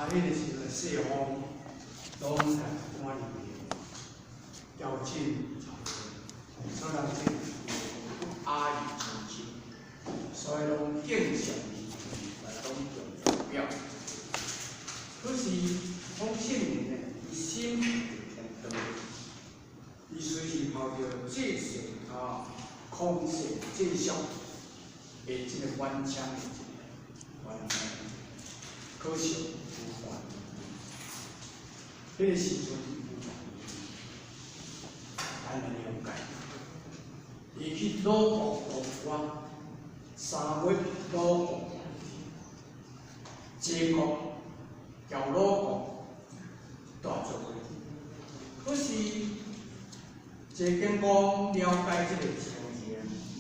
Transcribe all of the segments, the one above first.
迄个时阵西方拢在碗里面要进朝廷，所以人这阿谀求精，所以拢敬上来拢重表。可是孔庆年呢，伊心天道，伊随时跑着这些孔氏这项的这个官腔的官腔，可惜无关。迄个时阵咱来了解，伊去鲁国国官，3月鲁国，结果叫鲁国大做伙。可是这经过了解这个情形，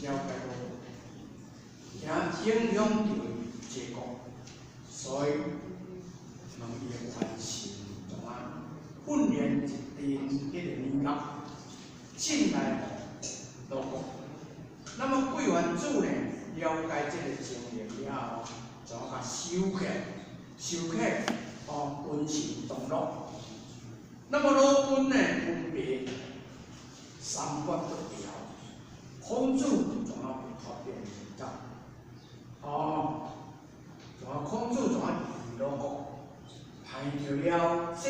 了解鲁国，也影响到结果，所以问伊的关系怎啊？训练一定迄个能力，进来鲁国。那么贵元主呢，了解这个情形了后，就甲收起军事动作。那么鲁军呢，分别三关不调，孔子总要发表演讲，总要孔子总要离鲁国，排除了这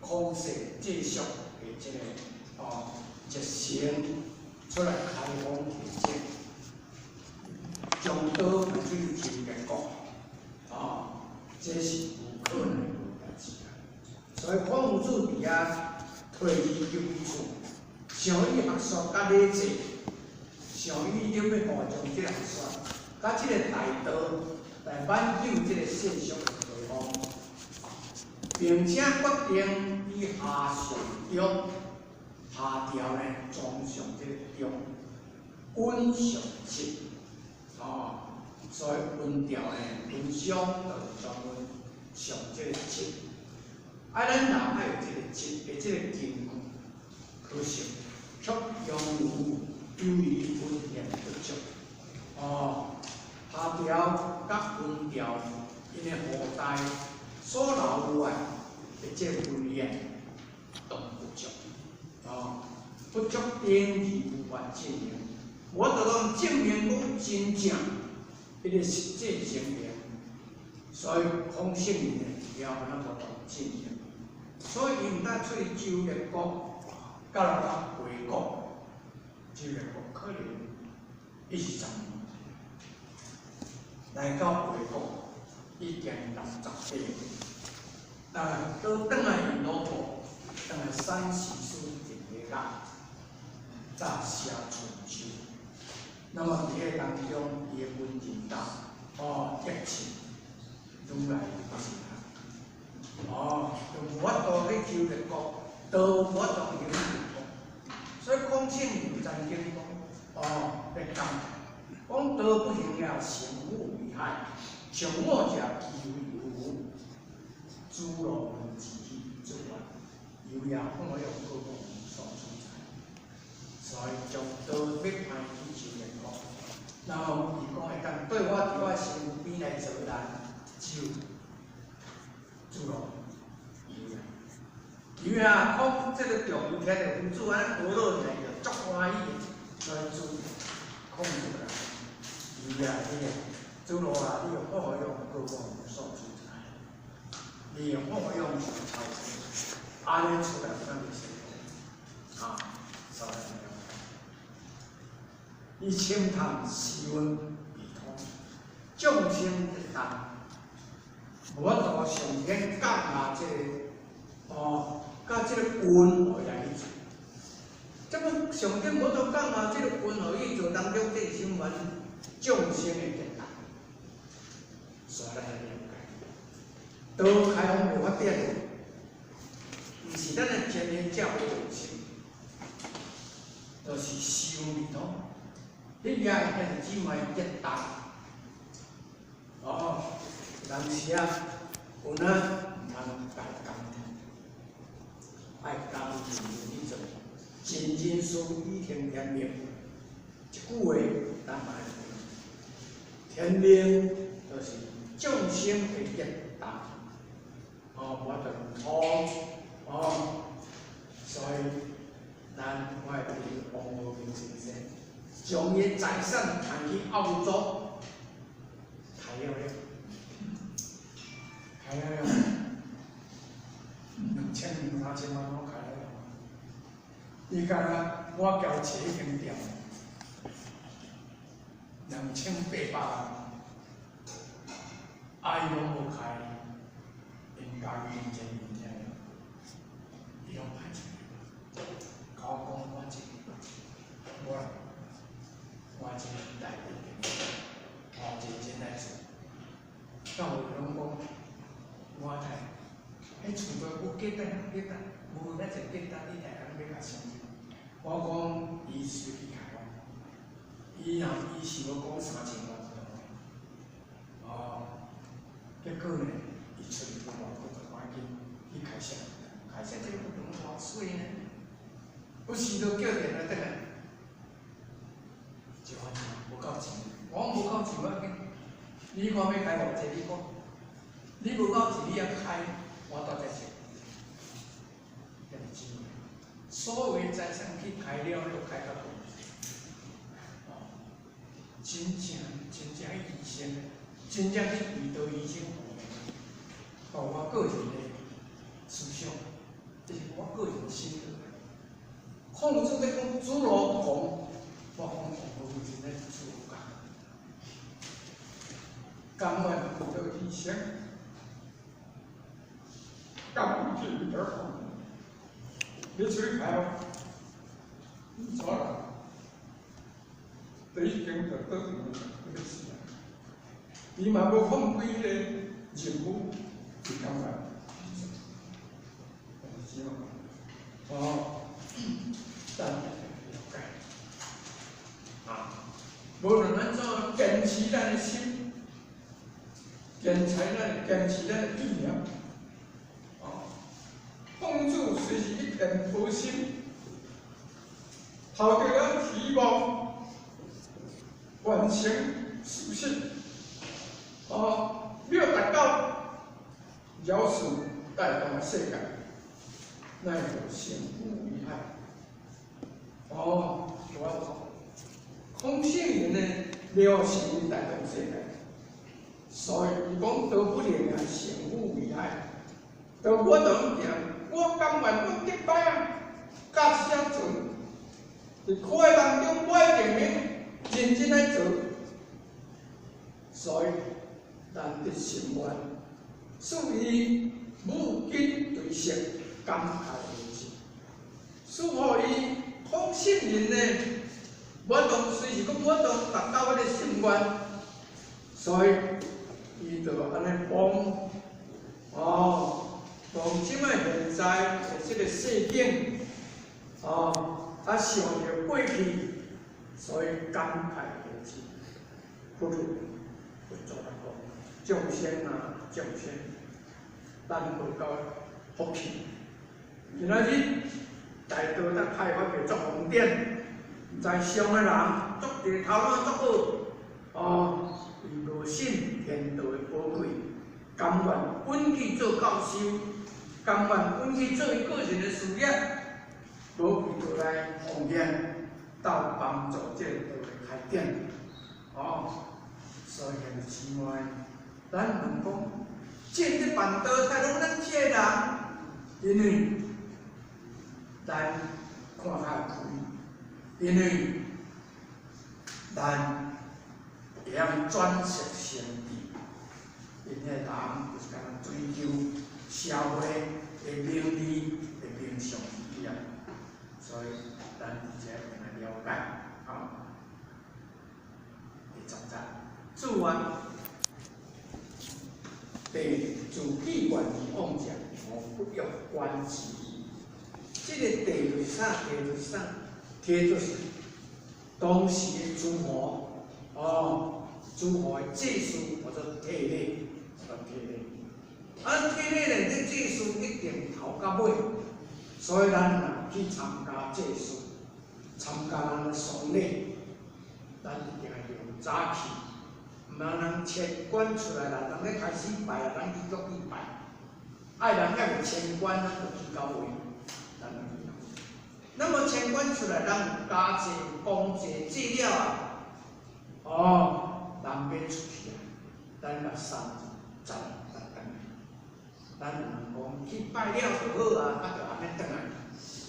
孔氏这属的这个一成出来开放体制，将刀来去侵别国，这是不可能的代志啊！所以孔子伫遐退而求其次，想以学术甲礼制，想以要互将这个学术甲这个大道来挽救这个世俗的地方，并且决定以下上中下调呢，装上这个中，温上质，所以温调呢，温上就专门上这个质。咱人要有这个质的这个根据，可惜却由于温调不足，下调甲温调因的后代所留下的这个训练都不足。不足等于无法证明，我就讲证明讲真正，迄个实际证明，所以孔圣人了后咱无当证明，所以伊毋但出去周列国，到来到回国，周列国可能一时10年，来到回国已经60岁，都转来因老婆，转来山西属地个人。早写春秋，那么伫个当中，伊个文人道，热情愈来愈深啊，就无法度去求列国，都无法度去求列国。所以孔庆有曾经讲，咧讲，讲道不行了，成物为害，上末者其为无，诸罗门自己自完，有也看我用各种所出材。所以将刀要派去周列国，然后伊讲会当对我伫我身边来做难，只有主咯，伊啊，讲这个重有天的文主安学落来就足欢喜的，来做控制啦。伊啊，主咯啊，你用好用各种所出材，你用好用上超车，安尼出来咱就成功所以。伊清谈时运未通，众生一担，无法度上天降下这个甲这个运互来去做。这么上天无法度降下这个运互去做当中，这心愿众生的一担，所以咱来了解。道开放未发展，毋是咱的天然教育的性，就是修未通。你也会只卖一担，但是啊，有呢唔通白工，爱工认真去做，真真事以听天命。一句话咱嘛天命就是众生的一担，无法度通，所以咱我会对王和平先生，将伊财产抬去澳洲，抬了了，2000、3000万拢开了。伊甲我交钱已经掉2800万，伊拢无开，因家己认真认真，伊拢派出来，甲我讲我这，我这代理，这真来做，甲有人讲，我睇，迄厝内有结单，无那一结单，你大家要甲相信。我讲伊随去开我，伊是要讲3000万结果呢，伊出去外国就赶紧去开车这个不能偌水呢，不时都叫电话转来，就反正无够钱，我讲无够钱要紧，你看要开偌济，你讲，你无够钱你要开，我倒再说，这是真的。所有的财产去开了，都开到大，真正医生，真正去遇到医生。我个人的思想，这是我个人的心得。控制这种猪肉虫，我讲王和平真正是有干，甘愿遇到医生，甘愿去遇到好。你出去开哦，你错了，第一件就倒你这个事啊，伊嘛无放几个任务。是感觉，是嘛？但了解无论咱怎坚持咱的心，坚持咱的意念，帮助随时一片好心，朝着咱希望完成事情，没有达到。要是带动世界，那就幸福危害。我讲，空性人呢，了是带动世界，所以伊讲得不灵啊，幸福危害。就我当讲，我甘愿我失败啊，甲写做，伫课的当中，我一定要认真来做，所以咱的心愿。属于母亲对色感慨的事，使互伊空信人呢，我当虽是讲我当达到我的心愿，所以伊就安尼帮从即摆现在的这个世境，想着过去，所以感慨的事，不如会做得好，众生啊，众生。咱有够福气，今仔日大道咱开发着足方便，在上的人足地头脑足好，伊无信天道的宝贵，甘愿本去做教授，甘愿本去做伊个人的事业，无为着来奉献，到帮助这个道的开展，所以很希望咱能讲。建这板道才拢咱这人，因为咱看较开，因为咱会晓转识先知，因个人就是讲追求社会的名利的名相一样，所以咱而且来了解第10章，做完。地自己愿意妄想，不要关其意。这个地就是啥？地就是啥？地就是当时的诸侯，诸侯的技术或者体力，体力呢，这技术一定头到尾，所以咱若去参加技术，参加咱的丧礼，咱一定要用早起。毋通人切管出来啦，人咧开始拜啊，咱继续去拜。爱人要有清官，咱就去到位，咱就去到。那么清官出来，咱有加济、讲济、资料啊，哦，人要出去啊，咱把三十咱等来，咱人讲去拜了就好啊，就安尼等来，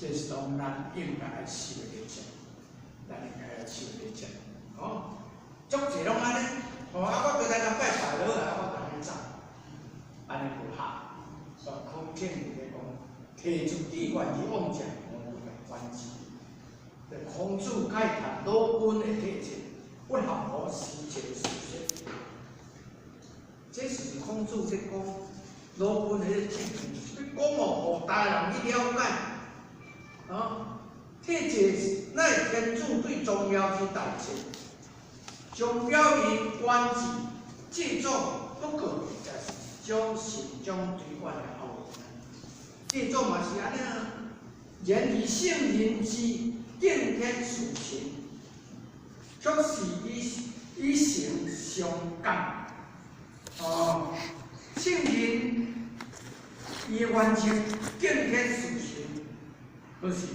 这是当咱应该要受的礼节，咱应该要受的礼节，哦，足济拢安尼，哦，我对咱甲拜拜落啊，我就安尼走，安尼不合。空见你咧讲，提出你愿意往正，我就来反击。孔子解谈老君的体制，不合乎时节事实。这是孔子在讲老君的体制，你讲哦，互大人去了解啊。体制乃天主最重要之代志，将表于官制，这种不可比的是将心中对外的好。这种嘛是安尼啊，人以圣人之敬天属情，却是以诚相感。哦，圣人伊完全敬天属情，就是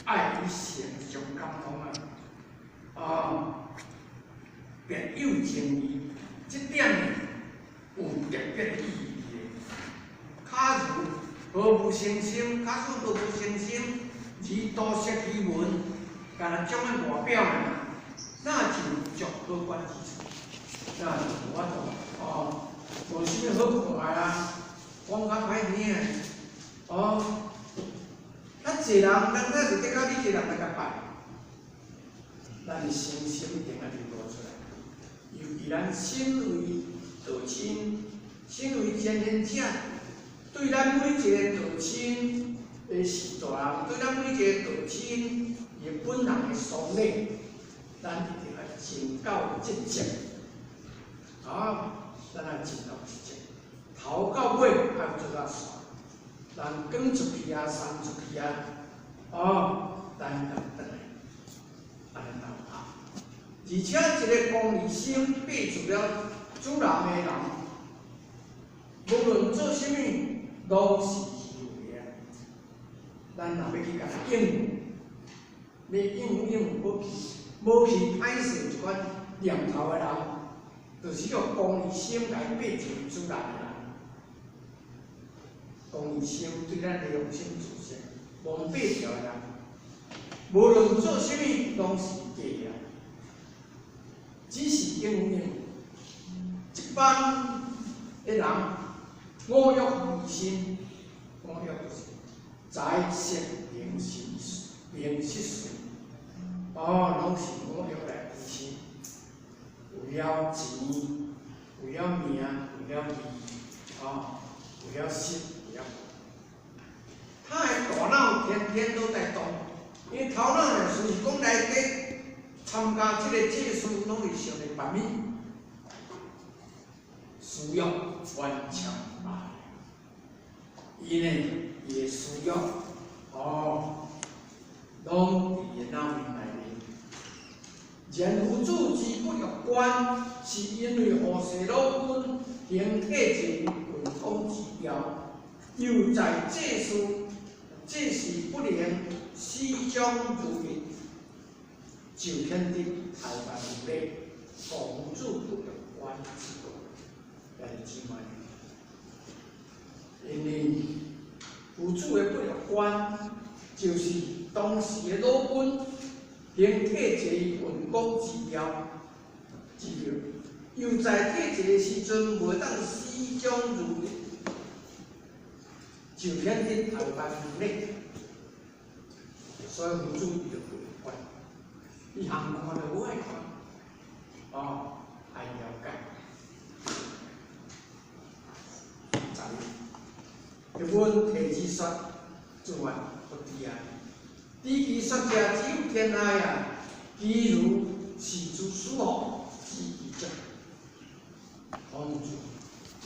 爱与诚相感通啊。哦，别有情义，这点有特别意义的。假如何不诚心？假使何不诚心，而多识其文，干那种个外表呢，那就足可观之处。那就无法度哦，无啥好看啊，讲较歹听的哦。较济人，咱那是得到你一个人来甲拜，咱的诚心一定要流露出来。尤其咱身为道亲，身为贤人者。对咱每一个道亲的士大人，对咱每一个道亲伊本人的丧礼，咱一定要尽到职责。啊，咱要尽到职责，头到尾要做到煞，人讲出去啊，送出去啊，哦，咱要回来，安尼就好。而且一个公义心变出了主人的人，无论做啥物。拢是虚伪啊！咱若要去甲伊应付，无去歹势一款念头的人，就是用公义心来变成主人的人。公义心对咱的良心自信，无变调的人，无论做啥物拢是假的，只是应付。一般的人。五欲二心，五欲就是财色名食睡，哦，拢是五欲来二心。为了钱，为了名，为了利，哦，为了色，为了他的大脑天天都在动，因为头脑呢，就是讲内底参加这个借书，拢是想着别物，需要顽强。伊呢，伊的需要，哦，拢伫伊脑面内面。人夫子之不欲观，是因为后世老君凭体制文统之标，又在借书，这是不能始终如一，就显得台湾无力，公主不欲观之过，来之嘛。因为夫子的不欲观，就是当时的老君凭体制文公之标，又在体制的时阵袂当始终如一，就显得台湾无力。所以夫子伊就不欲观，伊行看就无爱看，哦，爱了解。日本提之说，自外不敌啊！知其说者只有天爱啊，其如是诸书哦，知其者。孔子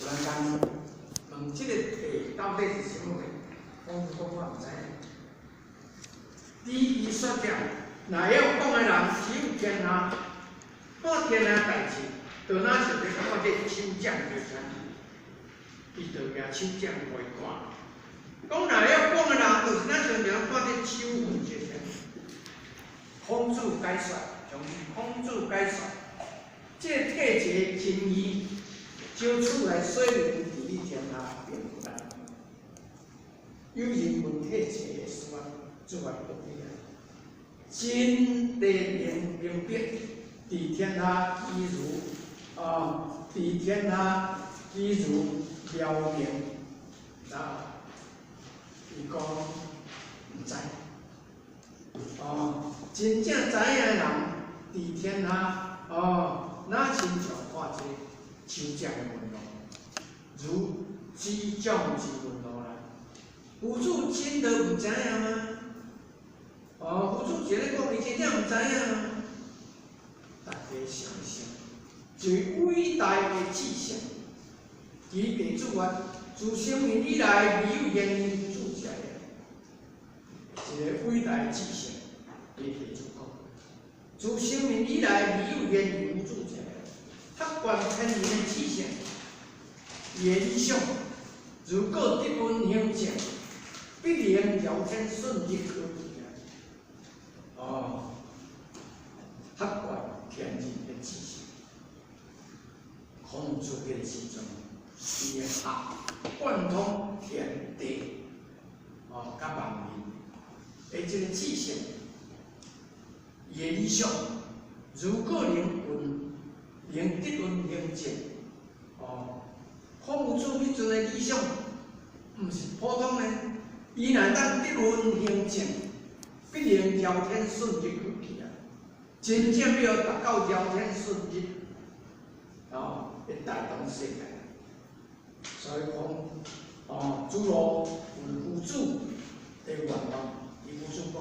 有人讲，问这个题到底是什么题？孔子讲我唔知。知其说者，若要讲的人只有天下，看天下代志，就哪想着感觉这首讲就是啥？伊就举手掌回看。讲若要讲的人，就是咱常常看这手纹这些，孔子解说，从孔子解说，这个体节轻易，招出来水源伫你天下并不难。有人文体节的书啊，做啊不一样，真地明白，伫天下亦如伫天下亦如辽宁啊。 伊讲毋知，真正知影的人，伫天下哪亲像看这手掌的纹路，如指掌之纹路啦。佛祖真的毋知影吗？佛祖一咧讲，伊真正毋知影吗？大家想一想，最伟大的志向，其地主啊，自生命以来没有言语。 一个伟大的志向，地地主讲，自生命以来没有言语无主者，他观天人的志向，理想，如果得闻形象，必然聊天顺利可以啊！他观天人的志向，孔子的时阵，伊贯通天地，甲万民。 诶，这个志向，伊的理想，如果能得闻形象，孔子迄阵的理想，毋是普通的，伊若当得闻形象，必然聊天顺利去去啊！真正要达到聊天顺利，会带动世界。所以讲，诸罗为佛祖的愿望。 佛祖讲：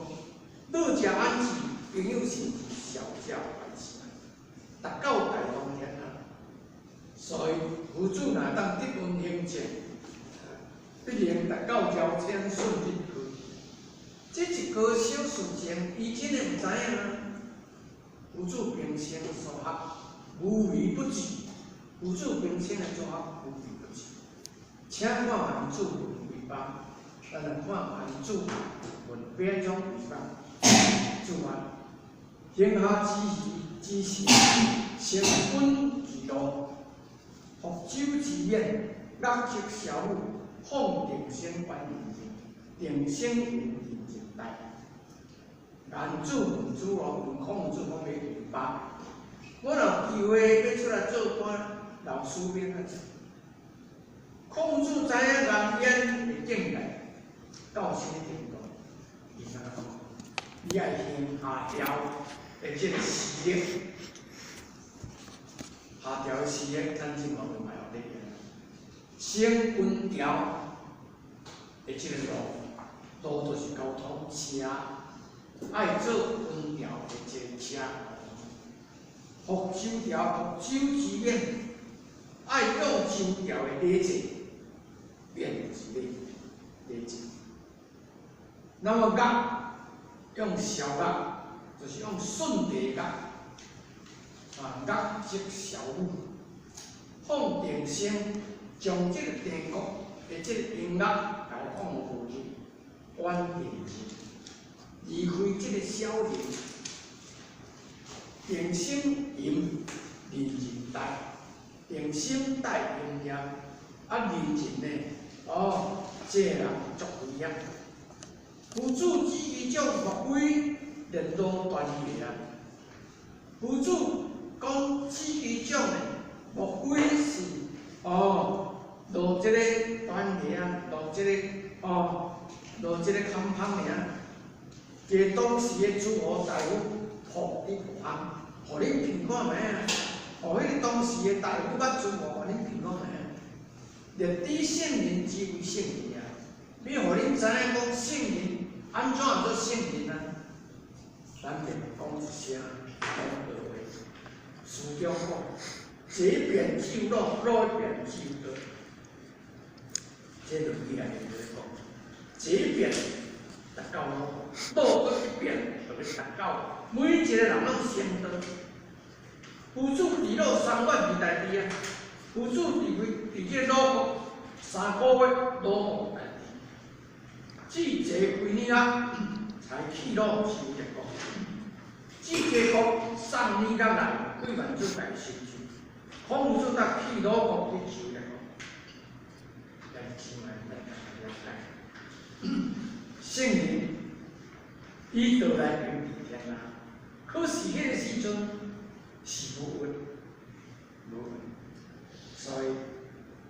乐家安居，朋友情小家欢喜，达到大同天下。所以佛祖若当得闻形象，必然达到聊天顺利去。这一个小事情，伊真的毋知影啊。佛祖平生所学，无微不至。佛祖平生的所学，无微不至。请看万祖文为邦，咱来看万祖。 边中为邦，做完，天下之时，成君之道，福州之免，压积小物，放定生还人定生人人代。万祖文诸罗文孔子讲的为邦，我若机会要出来做官，老师兵啊！孔子知影人烟会进来，到什么程度？ 你爱听下调的这个事业，下调的事业，咱今嘛有卖学历个，升温调的这个路就是交通车，爱做温调的这个车，福州调福州之免，爱用州调的礼制，变是礼制。 那么乐用小乐，就是用顺地乐，乐即小舞，放定声，将这个地国的这个音乐来放下去，安定去，离开这个小人，定声吟，人人带，定声带音乐，人人呢，这人足威啊！ 佛祖指伊种法规，连路断业啊！佛祖讲指伊种的法规是落这个断业啊，落这个康芳尔，这当时的诸侯大夫互你看，互你评看卖啊，互迄个当时的大夫捌诸侯，互你评看卖啊，立地圣人之为圣人啊！要互恁知影讲圣人。 安怎做圣人啊？咱便讲一声讲道话。书中讲：这变就路，路变就道。这论语内面就是讲，这变达到路，路搁一变，就要达到每一个人拢先道。佛祖伫路3万2代地啊，佛祖伫这个路3个月落雨大地，季节几年啊，才起落收结果。季节果3年到来，几万只大收成，风雨做到起落果去收结果，但是千万别了解。圣灵伊倒来平地天啊，可是迄个时阵是无云，所以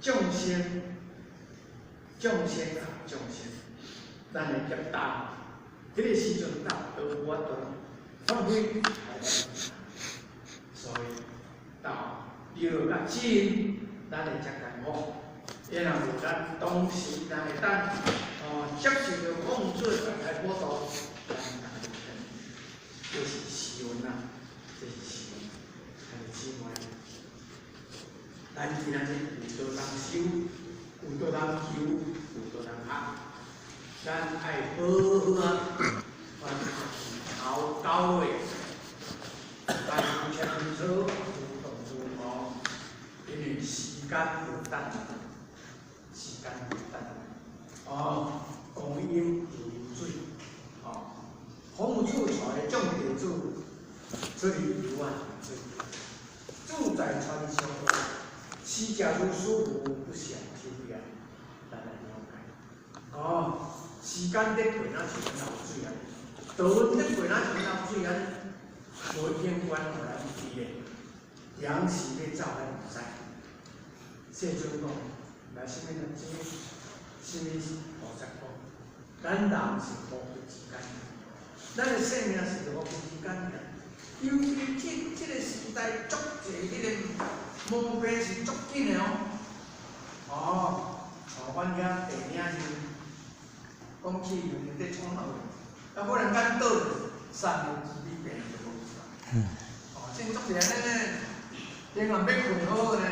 众生。众生啊，众生，咱来业道，迄个时阵到倒我倒放开，所以到了甲钱，咱会才艰苦。然后咱当时咱会当接受着控制来辅导，这是时运啊，这是时运，还是之外，咱今仔日有多人修。有多人求，有多人学，咱爱好好啊，头9月，咱有签草，有动作哦，因为时间有等，时间有等，光阴就流水，风雨出来种地主，这里有啊，住在传说，施家如舒服，不想修养。咱来了解。时间在过哪像流水啊？道运在过哪像流水啊？无天官互咱知的，阳时要走咱唔知。世尊讲，来什么日子，什么菩萨讲，咱人是无费之间，咱的生命是无费之间的。尤其这个时代，足济迄个毛病是足紧的哦。阮遐地领是讲起有人在创好的，忽然间倒去3年之内病就无啥。正足人呢，平常要困好呢，明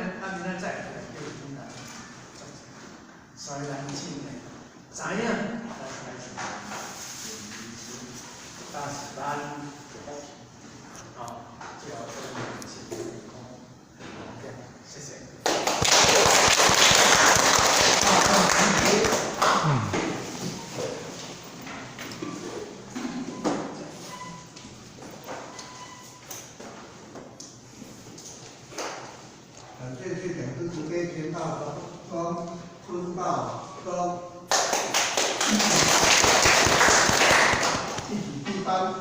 仔载就来叫伊来。所以咱真诶知影，咱开始但是咱福气，就要做人生健康。OK， 谢谢。这次点是直接签到中春报中第几地班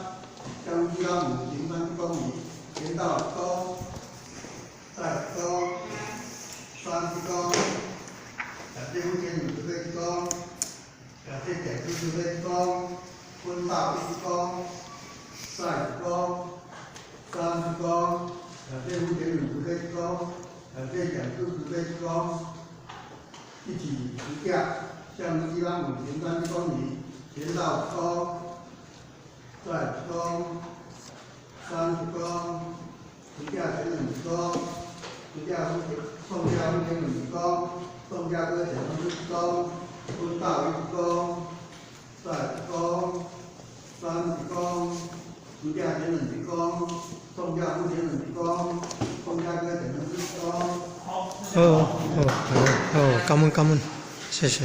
将需要5平方公里，签到中在中30公，感谢目前50位中，感谢点40位中，春报1公，在中30公，感谢目前50位中。感谢讲40位中，一起实价向西方5平方公里，签到中，在中30公，实价前2公，实价送价目前2公，送价搁减1公，春报1公，在中30公，实价前2公，送价目前2公。送价搁减1公。感恩，谢谢。